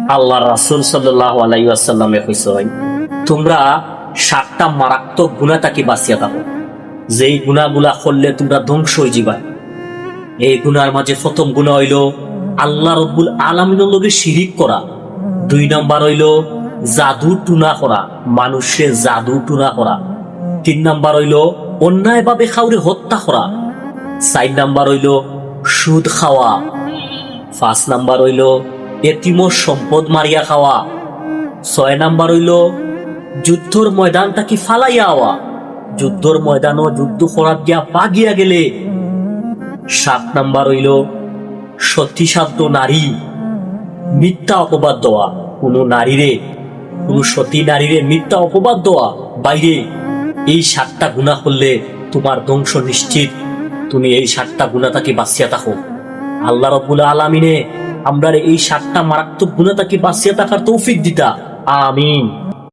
আল্লাহ রাসূল সাল্লাল্লাহু আলাইহি ওয়াসাল্লামে কইছেন, তোমরা 7টা মারাত্মক গুনাহ থেকে বাঁচিয়া থাকো, যেই গুনাহগুলা করলে তোমরা ধ্বংস হয়ে যাবা। এই গুনার মাঝে প্রথম গুনাহ হইল আল্লাহ রব্বুল আলামিনের লগে শিরিক করা। 2 নাম্বার হইল জাদু টুনা করা, মানুষের জাদু টুনা করা। 3 নাম্বার হইল অন্যায়ভাবে কাউরে হত্যা করা। 4 নাম্বার হইল সুদ খাওয়া। 5 নাম্বার হইল এতিমর সম্পদ মারিয়া খাওয়া। 6 নাম্বার হইল যুদ্ধর ময়দানটাকে ফালাইয়া আওয়া, যুদ্ধর ময়দানও যুদ্ধ করার গিয়া পাগিয়া গেলে। 7 নাম্বার হইল সতীসাধ্য নারী, মিথ্যা অপবাদ দেওয়া, কোনো নারীরে, কোনো সতী নারীরে মিথ্যা অপবাদ দেওয়া বাইরে। এই 7টা গুনাহ করলে তোমার ধ্বংস নিশ্চিত। তুমি এই 7টা গুনাহ থেকে বাঁচিয়া থাকো। আল্লাহ রাব্বুল আলামিনে আমরা এই 7টা মারাত্মক গুনাহ থেকে বাঁচিয়া থাকার তৌফিক দিতা। আমিন।